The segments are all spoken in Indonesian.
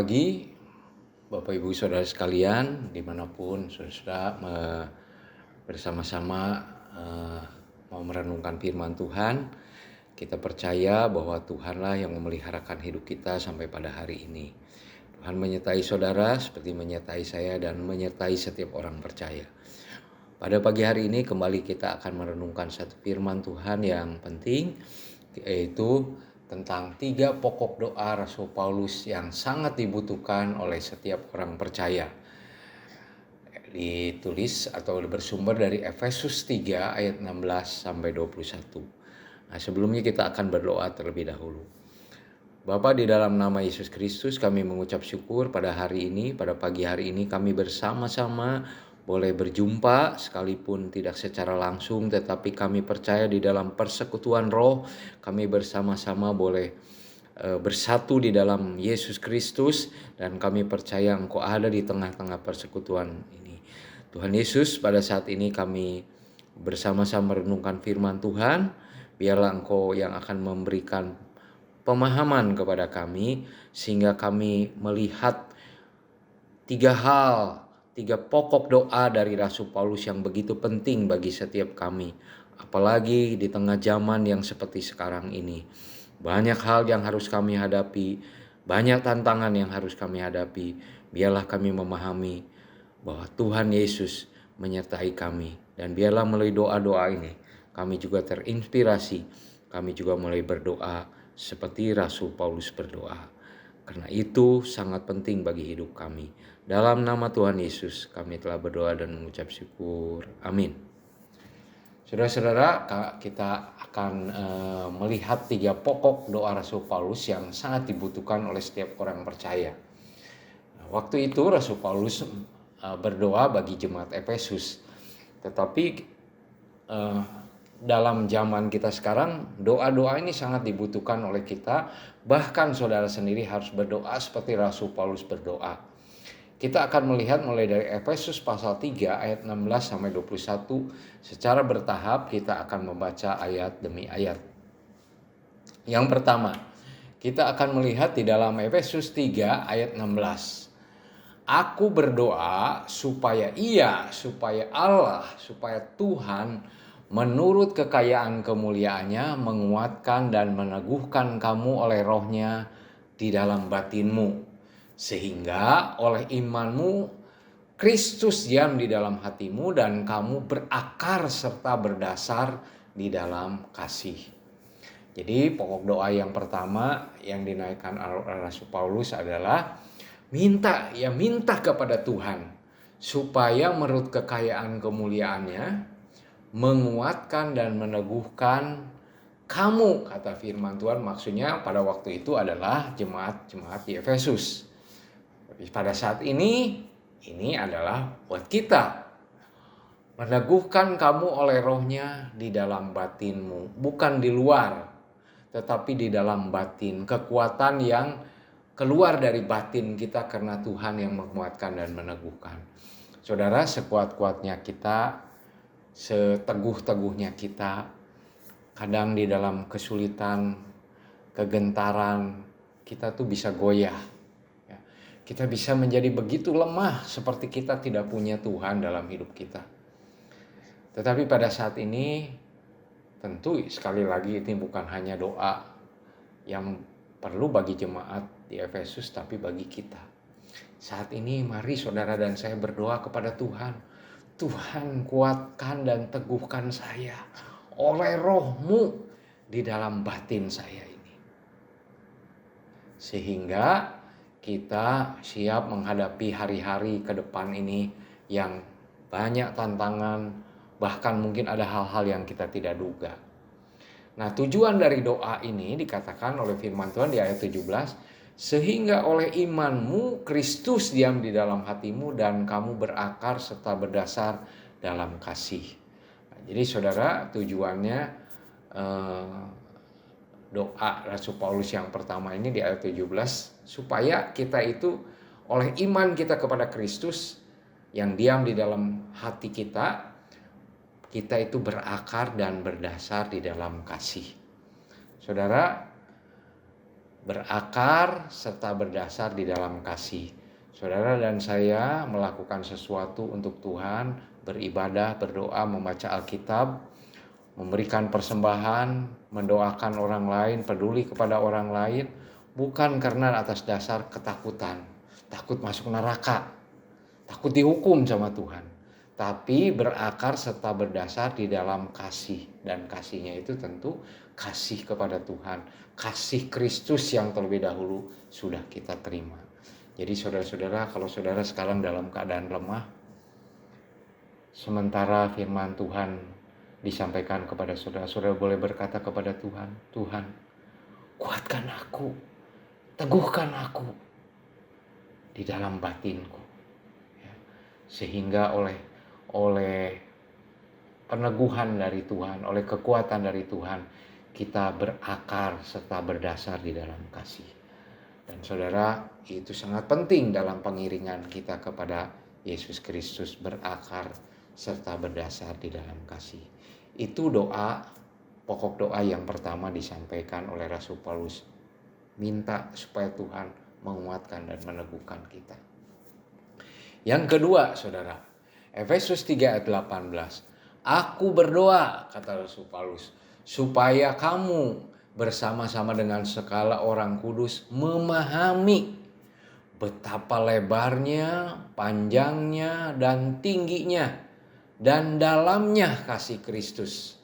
pagi Bapak Ibu Saudara sekalian, dimanapun saudara bersama-sama mau merenungkan firman Tuhan. Kita percaya bahwa Tuhanlah yang memeliharakan hidup kita sampai pada hari ini. Tuhan menyertai saudara seperti menyertai saya dan menyertai setiap orang percaya. Pada pagi hari ini kembali kita akan merenungkan satu firman Tuhan yang penting, yaitu tentang 3 pokok doa Rasul Paulus yang sangat dibutuhkan oleh setiap orang percaya. Ditulis atau bersumber dari Efesus 3 ayat 16 sampai 21. Nah, sebelumnya kita akan berdoa terlebih dahulu. Bapa, di dalam nama Yesus Kristus kami mengucap syukur pada hari ini, pada pagi hari ini kami bersama-sama boleh berjumpa sekalipun tidak secara langsung, tetapi kami percaya di dalam persekutuan roh kami bersama-sama boleh bersatu di dalam Yesus Kristus, dan kami percaya Engkau ada di tengah-tengah persekutuan ini. Tuhan Yesus, pada saat ini kami bersama-sama merenungkan firman Tuhan. Biarlah Engkau yang akan memberikan pemahaman kepada kami, sehingga kami melihat 3 pokok doa dari Rasul Paulus yang begitu penting bagi setiap kami. Apalagi di tengah zaman yang seperti sekarang ini. Banyak hal yang harus kami hadapi, banyak tantangan yang harus kami hadapi. Biarlah kami memahami bahwa Tuhan Yesus menyertai kami. Dan biarlah melalui doa-doa ini kami juga terinspirasi. Kami juga mulai berdoa seperti Rasul Paulus berdoa. Karena itu sangat penting bagi hidup kami. Dalam nama Tuhan Yesus kami telah berdoa dan mengucap syukur. Amin. Saudara-saudara, kita akan melihat 3 pokok doa Rasul Paulus yang sangat dibutuhkan oleh setiap orang percaya. Waktu itu Rasul Paulus berdoa bagi jemaat Efesus. Tetapi dalam zaman kita sekarang, doa-doa ini sangat dibutuhkan oleh kita. Bahkan saudara sendiri harus berdoa seperti Rasul Paulus berdoa. Kita akan melihat mulai dari Efesus pasal 3 ayat 16 sampai 21. Secara bertahap kita akan membaca ayat demi ayat. Yang pertama, kita akan melihat di dalam Efesus 3 ayat 16. Aku berdoa supaya Allah, supaya Tuhan menurut kekayaan kemuliaannya menguatkan dan meneguhkan kamu oleh rohnya di dalam batinmu. Sehingga oleh imanmu Kristus diam di dalam hatimu dan kamu berakar serta berdasar di dalam kasih. Jadi pokok doa yang pertama yang dinaikkan Rasul Paulus adalah minta kepada Tuhan supaya menurut kekayaan kemuliaannya menguatkan dan meneguhkan kamu, kata firman Tuhan. Maksudnya pada waktu itu adalah jemaat di Efesus. Tapi pada saat ini adalah buat kita. Meneguhkan kamu oleh rohnya di dalam batinmu. Bukan di luar, tetapi di dalam batin. Kekuatan yang keluar dari batin kita karena Tuhan yang menguatkan dan meneguhkan. Saudara, sekuat-kuatnya kita, seteguh-teguhnya kita, kadang di dalam kesulitan, kegentaran, kita tuh bisa goyah. Kita bisa menjadi begitu lemah seperti kita tidak punya Tuhan dalam hidup kita. Tetapi pada saat ini, tentu sekali lagi ini bukan hanya doa yang perlu bagi jemaat di Efesus, tapi bagi kita. Saat ini mari saudara dan saya berdoa kepada Tuhan. Tuhan, kuatkan dan teguhkan saya oleh roh-Mu di dalam batin saya ini. Sehingga kita siap menghadapi hari-hari ke depan ini yang banyak tantangan, bahkan mungkin ada hal-hal yang kita tidak duga. Nah, tujuan dari doa ini dikatakan oleh firman Tuhan di ayat 17, sehingga oleh imanmu Kristus diam di dalam hatimu dan kamu berakar serta berdasar dalam kasih. Nah, jadi saudara, tujuannya doa Rasul Paulus yang pertama ini di ayat 17, supaya kita itu oleh iman kita kepada Kristus yang diam di dalam hati kita itu berakar dan berdasar di dalam kasih. Saudara, berakar serta berdasar di dalam kasih. Saudara dan saya melakukan sesuatu untuk Tuhan, beribadah, berdoa, membaca Alkitab, memberikan persembahan, mendoakan orang lain, peduli kepada orang lain, bukan karena atas dasar ketakutan, takut masuk neraka, takut dihukum sama Tuhan, tapi berakar serta berdasar di dalam kasih. Dan kasihnya itu tentu kasih kepada Tuhan, kasih Kristus yang terlebih dahulu sudah kita terima. Jadi saudara-saudara, kalau saudara sekarang dalam keadaan lemah, sementara firman Tuhan disampaikan kepada saudara, saudara boleh berkata kepada Tuhan, Tuhan, kuatkan aku, teguhkan aku di dalam batinku, ya. Sehingga oleh peneguhan dari Tuhan, oleh kekuatan dari Tuhan, kita berakar serta berdasar di dalam kasih. Dan saudara, itu sangat penting dalam pengiringan kita kepada Yesus Kristus, berakar serta berdasar di dalam kasih. Itu doa, pokok doa yang pertama disampaikan oleh Rasul Paulus, minta supaya Tuhan menguatkan dan meneguhkan kita. Yang kedua, saudara, Efesus 3 ayat 18. Aku berdoa, kata Rasul Paulus, supaya kamu bersama-sama dengan segala orang kudus memahami betapa lebarnya, panjangnya, dan tingginya, dan dalamnya kasih Kristus.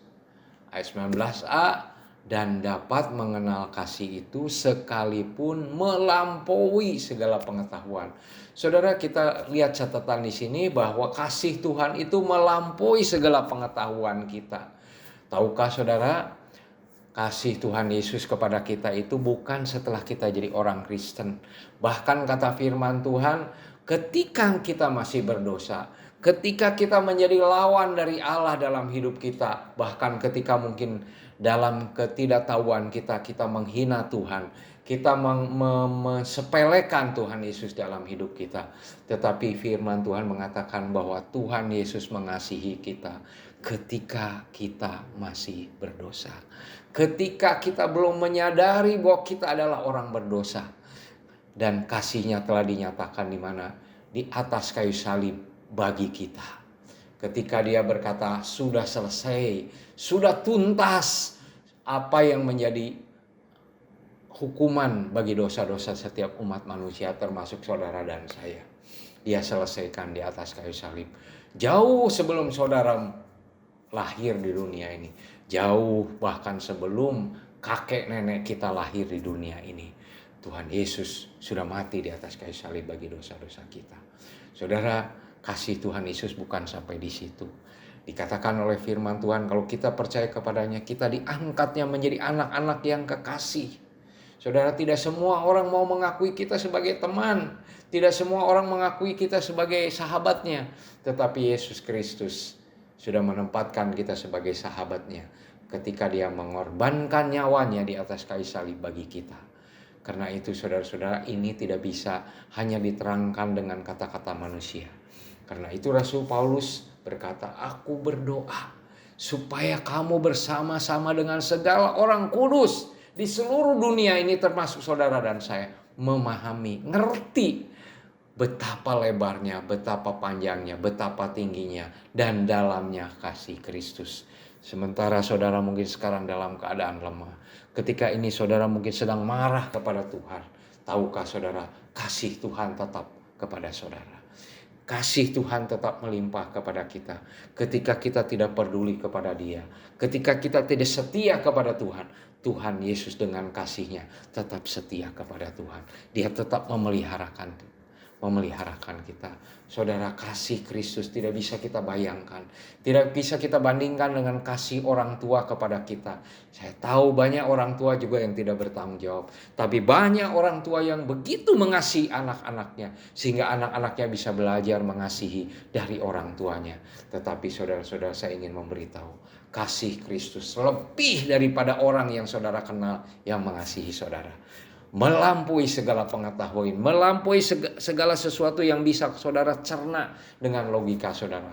Ayat 19a, dan dapat mengenal kasih itu sekalipun melampaui segala pengetahuan. Saudara, kita lihat catatan di sini bahwa kasih Tuhan itu melampaui segala pengetahuan kita. Tahukah saudara, kasih Tuhan Yesus kepada kita itu bukan setelah kita jadi orang Kristen. Bahkan kata firman Tuhan, ketika kita masih berdosa, ketika kita menjadi lawan dari Allah dalam hidup kita, bahkan ketika mungkin dalam ketidaktahuan kita menghina Tuhan, kita mesepelekan Tuhan Yesus dalam hidup kita. Tetapi firman Tuhan mengatakan bahwa Tuhan Yesus mengasihi kita ketika kita masih berdosa. Ketika kita belum menyadari bahwa kita adalah orang berdosa. Dan kasihnya telah dinyatakan di mana? Di atas kayu salib bagi kita. Ketika dia berkata, sudah selesai, sudah tuntas apa yang menjadi hukuman bagi dosa-dosa setiap umat manusia, termasuk saudara dan saya. Dia selesaikan di atas kayu salib. Jauh sebelum saudara lahir di dunia ini. Jauh bahkan sebelum kakek nenek kita lahir di dunia ini. Tuhan Yesus sudah mati di atas kayu salib bagi dosa-dosa kita. Saudara, kasih Tuhan Yesus bukan sampai di situ. Dikatakan oleh firman Tuhan, kalau kita percaya kepadanya, kita diangkatnya menjadi anak-anak yang kekasih. Saudara, tidak semua orang mau mengakui kita sebagai teman. Tidak semua orang mengakui kita sebagai sahabatnya. Tetapi Yesus Kristus sudah menempatkan kita sebagai sahabatnya ketika dia mengorbankan nyawanya di atas kayu salib bagi kita. Karena itu saudara-saudara, ini tidak bisa hanya diterangkan dengan kata-kata manusia. Karena itu Rasul Paulus berkata, aku berdoa supaya kamu bersama-sama dengan segala orang kudus di seluruh dunia ini, termasuk saudara dan saya, memahami, ngerti betapa lebarnya, betapa panjangnya, betapa tingginya, dan dalamnya kasih Kristus. Sementara saudara mungkin sekarang dalam keadaan lemah. Ketika ini saudara mungkin sedang marah kepada Tuhan. Tahukah saudara, kasih Tuhan tetap kepada saudara. Kasih Tuhan tetap melimpah kepada kita. Ketika kita tidak peduli kepada Dia. Ketika kita tidak setia kepada Tuhan. Tuhan Yesus dengan kasihnya tetap setia kepada Tuhan. Dia tetap memeliharakan kita. Saudara, kasih Kristus tidak bisa kita bayangkan. Tidak bisa kita bandingkan dengan kasih orang tua kepada kita. Saya tahu banyak orang tua juga yang tidak bertanggung jawab. Tapi banyak orang tua yang begitu mengasihi anak-anaknya. Sehingga anak-anaknya bisa belajar mengasihi dari orang tuanya. Tetapi saudara-saudara, saya ingin memberitahu. Kasih Kristus lebih daripada orang yang saudara kenal yang mengasihi saudara. Melampaui segala pengetahuan, melampaui segala sesuatu yang bisa saudara cerna dengan logika saudara.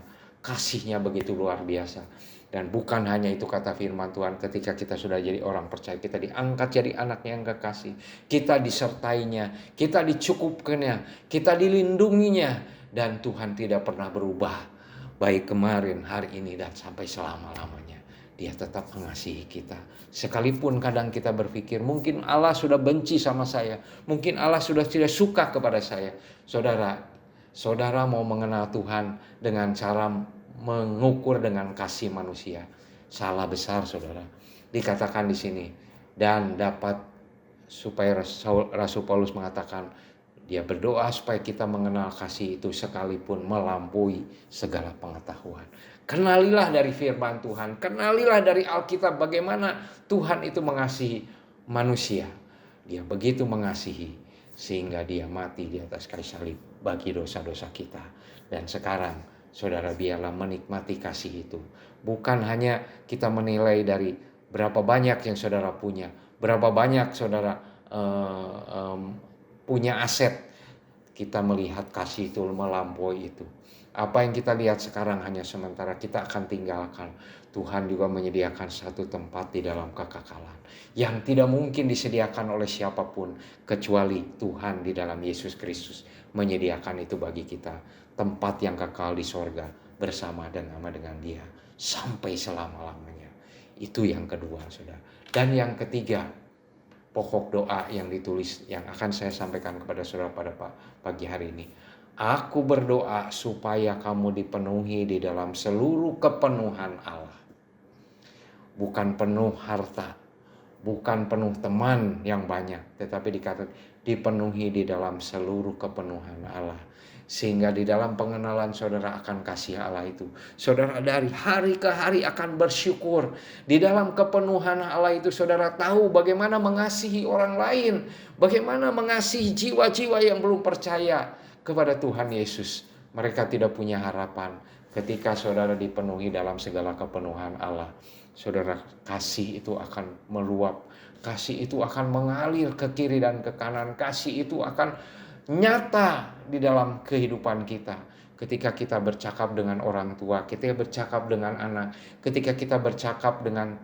kasih-Nya begitu luar biasa. Dan bukan hanya itu kata firman Tuhan, ketika kita sudah jadi orang percaya, kita diangkat jadi anak yang kekasih. Kita disertainya, kita dicukupkannya, kita dilindunginya. Dan Tuhan tidak pernah berubah. Baik kemarin, hari ini, dan sampai selama-lamanya. Dia tetap mengasihi kita. Sekalipun kadang kita berpikir, mungkin Allah sudah benci sama saya. Mungkin Allah sudah tidak suka kepada saya. Saudara mau mengenal Tuhan dengan cara mengukur dengan kasih manusia. Salah besar, saudara. Dikatakan di sini, dan dapat, supaya Rasul Paulus mengatakan, dia berdoa supaya kita mengenal kasih itu sekalipun melampaui segala pengetahuan. Kenalilah dari firman Tuhan, kenalilah dari Alkitab bagaimana Tuhan itu mengasihi manusia. Dia begitu mengasihi sehingga dia mati di atas kayu salib bagi dosa-dosa kita. Dan sekarang, saudara, biarlah menikmati kasih itu. Bukan hanya kita menilai dari berapa banyak yang saudara punya, berapa banyak saudara punya aset. Kita melihat kasih itu melampaui itu. Apa yang kita lihat sekarang hanya sementara, kita akan tinggalkan. Tuhan juga menyediakan satu tempat di dalam kekekalan yang tidak mungkin disediakan oleh siapapun kecuali Tuhan di dalam Yesus Kristus menyediakan itu bagi kita. Tempat yang kekal di sorga bersama dengan Dia sampai selama-lamanya. Itu yang kedua, saudara. Dan yang ketiga, pokok doa yang ditulis yang akan saya sampaikan kepada saudara pada pagi hari ini. Aku berdoa supaya kamu dipenuhi di dalam seluruh kepenuhan Allah. Bukan penuh harta, bukan penuh teman yang banyak, tetapi dikatakan dipenuhi di dalam seluruh kepenuhan Allah. Sehingga di dalam pengenalan saudara akan kasih Allah itu, saudara dari hari ke hari akan bersyukur. Di dalam kepenuhan Allah itu saudara tahu bagaimana mengasihi orang lain, bagaimana mengasihi jiwa-jiwa yang belum percaya kepada Tuhan Yesus. Mereka tidak punya harapan. Ketika saudara dipenuhi dalam segala kepenuhan Allah, saudara, kasih itu akan meluap, kasih itu akan mengalir ke kiri dan ke kanan, kasih itu akan nyata di dalam kehidupan kita. Ketika kita bercakap dengan orang tua, ketika bercakap dengan anak, ketika kita bercakap dengan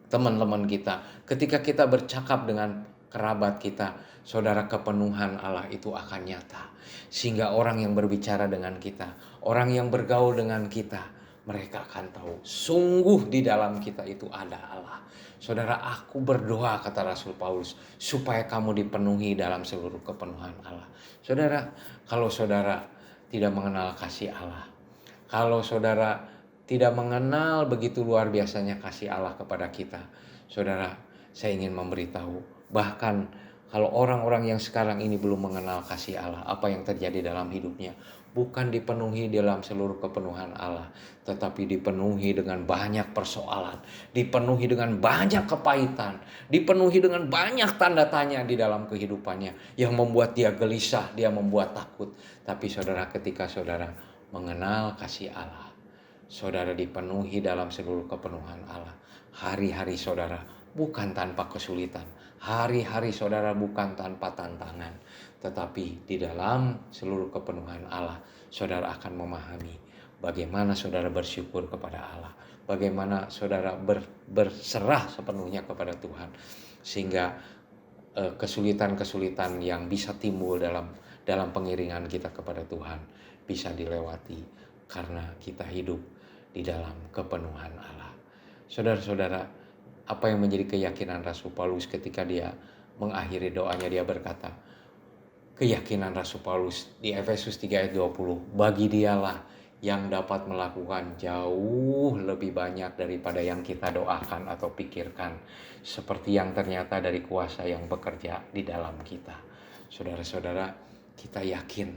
teman-teman kita, ketika kita bercakap dengan kerabat kita, saudara, kepenuhan Allah itu akan nyata. Sehingga orang yang berbicara dengan kita, orang yang bergaul dengan kita, mereka akan tahu sungguh di dalam kita itu ada Allah. Saudara, aku berdoa, kata Rasul Paulus, supaya kamu dipenuhi dalam seluruh kepenuhan Allah. Saudara, kalau saudara tidak mengenal kasih Allah, kalau saudara tidak mengenal begitu luar biasanya kasih Allah kepada kita, saudara, saya ingin memberitahu, bahkan kalau orang-orang yang sekarang ini belum mengenal kasih Allah, apa yang terjadi dalam hidupnya? Bukan dipenuhi dalam seluruh kepenuhan Allah, tetapi dipenuhi dengan banyak persoalan, dipenuhi dengan banyak kepahitan, dipenuhi dengan banyak tanda tanya di dalam kehidupannya yang membuat dia gelisah, dia membuat takut. Tapi saudara, ketika saudara mengenal kasih Allah, saudara dipenuhi dalam seluruh kepenuhan Allah, hari-hari saudara bukan tanpa kesulitan, hari-hari saudara bukan tanpa tantangan, tetapi di dalam seluruh kepenuhan Allah, saudara akan memahami bagaimana saudara bersyukur kepada Allah, bagaimana saudara berserah sepenuhnya kepada Tuhan, sehingga kesulitan-kesulitan yang bisa timbul dalam pengiringan kita kepada Tuhan bisa dilewati karena kita hidup di dalam kepenuhan Allah. Saudara-saudara, apa yang menjadi keyakinan Rasul Paulus ketika dia mengakhiri doanya, dia berkata, keyakinan Rasul Paulus di Efesus 3 ayat 20, bagi dialah yang dapat melakukan jauh lebih banyak daripada yang kita doakan atau pikirkan, seperti yang ternyata dari kuasa yang bekerja di dalam kita. Saudara-saudara, kita yakin,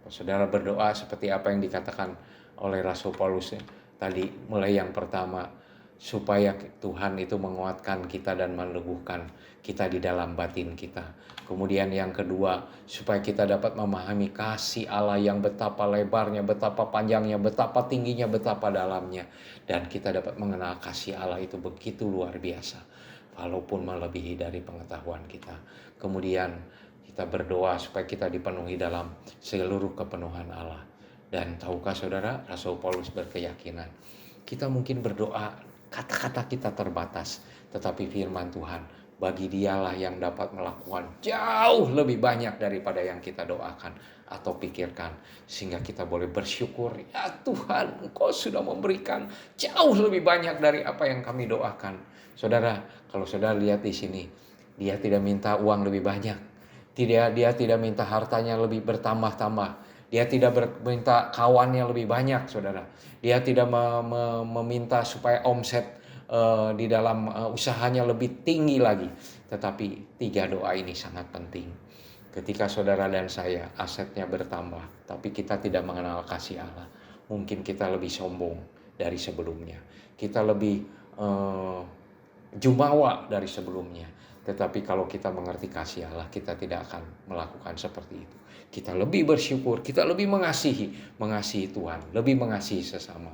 saudara berdoa seperti apa yang dikatakan oleh Rasul Paulus tadi, mulai yang pertama, supaya Tuhan itu menguatkan kita dan meneguhkan kita di dalam batin kita. Kemudian yang kedua, supaya kita dapat memahami kasih Allah yang betapa lebarnya, betapa panjangnya, betapa tingginya, betapa dalamnya. Dan kita dapat mengenal kasih Allah itu begitu luar biasa, walaupun melebihi dari pengetahuan kita. Kemudian kita berdoa supaya kita dipenuhi dalam seluruh kepenuhan Allah. Dan tahukah saudara, Rasul Paulus berkeyakinan, kita mungkin berdoa, kata-kata kita terbatas, tetapi firman Tuhan, bagi dialah yang dapat melakukan jauh lebih banyak daripada yang kita doakan atau pikirkan. Sehingga kita boleh bersyukur, ya Tuhan, Engkau sudah memberikan jauh lebih banyak dari apa yang kami doakan. Saudara, kalau saudara lihat di sini, dia tidak minta uang lebih banyak. Dia tidak minta hartanya lebih bertambah-tambah. Dia tidak meminta kawannya lebih banyak, saudara. Dia tidak meminta supaya omset di dalam usahanya lebih tinggi lagi. Tetapi 3 doa ini sangat penting. Ketika saudara dan saya asetnya bertambah, tapi kita tidak mengenal kasih Allah, mungkin kita lebih sombong dari sebelumnya. Kita lebih jumawa dari sebelumnya. Tetapi kalau kita mengerti kasih Allah, kita tidak akan melakukan seperti itu. Kita lebih bersyukur, kita lebih mengasihi Tuhan, lebih mengasihi sesama.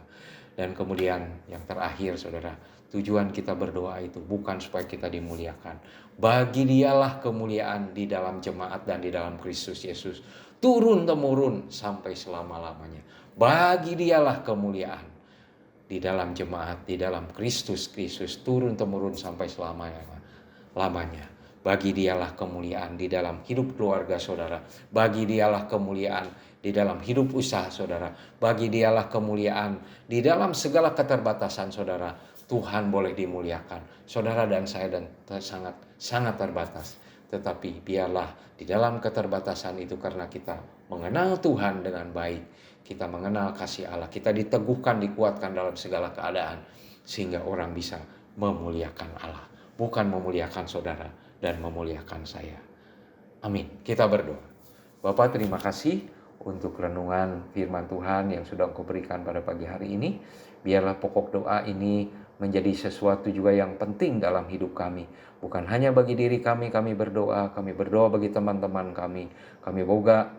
Dan kemudian yang terakhir saudara, tujuan kita berdoa itu bukan supaya kita dimuliakan. Bagi dialah kemuliaan di dalam jemaat dan di dalam Kristus Yesus, turun-temurun sampai selama-lamanya. Bagi dialah kemuliaan di dalam jemaat, di dalam Kristus turun-temurun sampai selama-lamanya. Bagi dialah kemuliaan di dalam hidup keluarga saudara. Bagi dialah kemuliaan di dalam hidup usaha saudara. Bagi dialah kemuliaan di dalam segala keterbatasan saudara. Tuhan boleh dimuliakan. Saudara dan saya sangat terbatas. Tetapi biarlah di dalam keterbatasan itu, karena kita mengenal Tuhan dengan baik, kita mengenal kasih Allah, kita diteguhkan, dikuatkan dalam segala keadaan, sehingga orang bisa memuliakan Allah, bukan memuliakan saudara dan memuliakan saya. Amin. Kita berdoa. Bapa, terima kasih untuk renungan firman Tuhan yang sudah Engkau berikan pada pagi hari ini. Biarlah pokok doa ini menjadi sesuatu juga yang penting dalam hidup kami. Bukan hanya bagi diri kami berdoa bagi teman-teman kami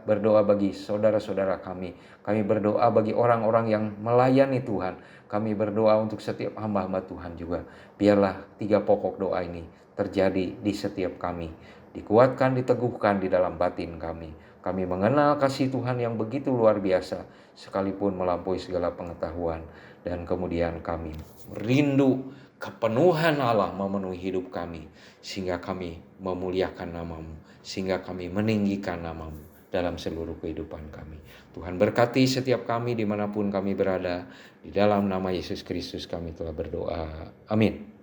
berdoa bagi saudara-saudara kami berdoa bagi orang-orang yang melayani Tuhan, kami berdoa untuk setiap hamba-hamba Tuhan juga. Biarlah 3 pokok doa ini terjadi di setiap kami, dikuatkan, diteguhkan di dalam batin kami. Kami mengenal kasih Tuhan yang begitu luar biasa, sekalipun melampaui segala pengetahuan. Dan kemudian kami rindu kepenuhan Allah memenuhi hidup kami, sehingga kami memuliakan nama-Mu, sehingga kami meninggikan nama-Mu dalam seluruh kehidupan kami. Tuhan berkati setiap kami dimanapun kami berada. Di dalam nama Yesus Kristus kami telah berdoa. Amin.